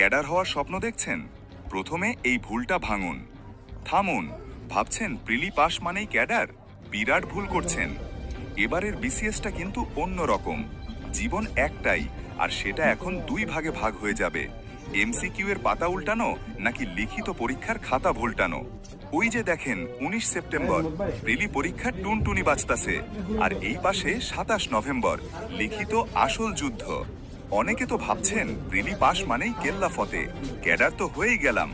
Cadre হওয়ার স্বপ্ন দেখছেন? প্রথমে এই ভুলটা ভাঙুন। থামুন। ভাবছেন প্রিলি পাস মানেই ক্যাডার? বিরাট ভুল করছেন। এবারের বিসিএসটা কিন্তু অন্য রকম। জীবন একটাই, আর সেটা এখন দুই ভাগে ভাগ হয়ে যাবে। এমসিকিউ এর পাতা উল্টানো নাকি লিখিত পরীক্ষার খাতা ভুলটানো। ওই যে দেখেন 19 সেপ্টেম্বর প্রিলি পরীক্ষার টুনটুনি বাজতাছে, আর এই পাশে 27 নভেম্বর লিখিত আসল যুদ্ধ। অনেকে তো ভাবছেন প্রিলি পাস মানেই কেল্লা ফতে, ক্যাডার তো হয়েই গেলাম।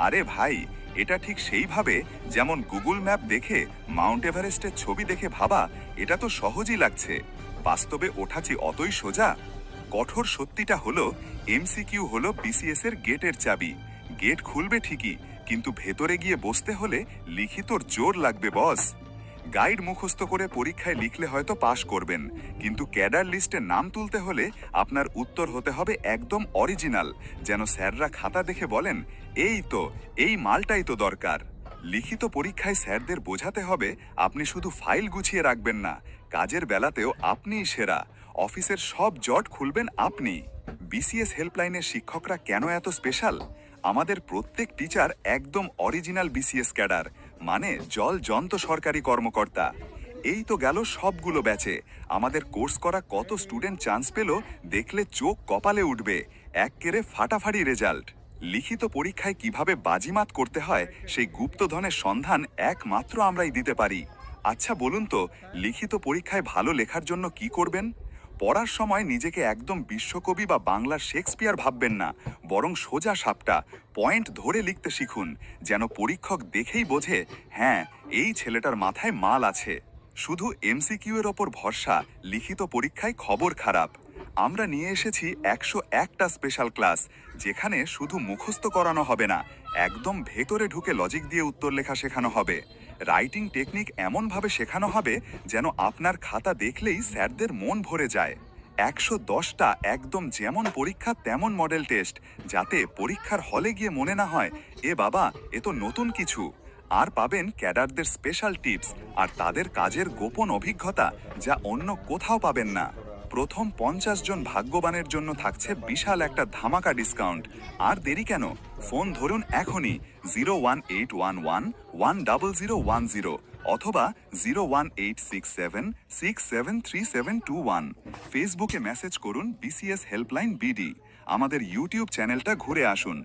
আরে ভাই, এটা ঠিক সেইভাবে যেমন গুগল ম্যাপ দেখে মাউন্ট এভারেস্টের ছবি দেখে ভাবা এটা তো সহজই লাগছে, বাস্তবে ওঠাছি অতই সোজা। কঠোর সত্যিটা হলো এমসিকিউ হলো বিসিএস এর গেটের চাবি। গেট খুলবে ঠিকই, কিন্তু ভেতরে গিয়ে বসতে হলে লিখিতর জোর লাগবে বস। গাইড মুখস্থ করে পরীক্ষায় লিখলে হয়তো পাশ করবেন, কিন্তু ক্যাডার লিস্টে নাম তুলতে হলে আপনার উত্তর হতে হবে একদম অরিজিনাল, যেন স্যাররা খাতা দেখে বলেন এই তো, এই মালটাই তো দরকার। লিখিত পরীক্ষায় স্যারদের বোঝাতে হবে আপনি শুধু ফাইল গুছিয়ে রাখবেন না, কাজের বেলাতেও আপনিই সেরা। অফিসের সব জট খুলবেন আপনি। বিসিএস হেল্পলাইনের শিক্ষকরা কেন এত স্পেশাল? আমাদের প্রত্যেক টিচার একদম অরিজিনাল বিসিএস ক্যাডার, মানে জল জন্ত সরকারি কর্মকর্তা। এই তো গেল সবগুলো ব্যাচে। আমাদের কোর্স করা কত স্টুডেন্ট চান্স পেল দেখলে চোখ কপালে উঠবে। এক্কেরে ফাটাফাটি রেজাল্ট। লিখিত পরীক্ষায় কিভাবে বাজিমাত করতে হয় সেই গুপ্তধনের সন্ধান একমাত্র আমরাই দিতে পারি। আচ্ছা বলুন তো, লিখিত পরীক্ষায় ভালো লেখার জন্য কি করবেন? পড়ার সময় নিজেকে একদম বিশ্বকবি বা বাংলার শেক্সপিয়ার ভাববেন না, বরং সোজা সাপটা পয়েন্ট ধরে লিখতে শিখুন, যেন পরীক্ষক দেখেই বোঝে হ্যাঁ, এই ছেলেটার মাথায় মাল আছে। শুধু এমসিকিউ এর ওপর ভরসা লিখিত পরীক্ষায় খবর খারাপ। আমরা নিয়ে এসেছি 101টা স্পেশাল ক্লাস, যেখানে শুধু মুখস্থ করানো হবে না, একদম ভেতরে ঢুকে লজিক দিয়ে উত্তর লেখা শেখানো হবে। রাইটিং টেকনিক এমনভাবে শেখানো হবে যেন আপনার খাতা দেখলেই স্যারদের মন ভরে যায়। 110টা একদম যেমন পরীক্ষা তেমন মডেল টেস্ট, যাতে পরীক্ষার হলে গিয়ে মনে না হয় এ বাবা, এ তো নতুন কিছু। আর পাবেন ক্যাডারদের স্পেশাল টিপস আর তাদের কাজের গোপন অভিজ্ঞতা, যা অন্য কোথাও পাবেন না। প্রথম 50 জন ভাগ্যবানের জন্য থাকছে বিশাল একটা ধামাকা ডিসকাউন্ট। আর দেরি কেন, ফোন ধরুন এখনই 01811 10010 অথবা 01867673721। ফেসবুকে মেসেজ করুন বিসিএস হেল্পলাইন বিডি। আমাদের ইউটিউব চ্যানেলটা ঘুরে আসুন।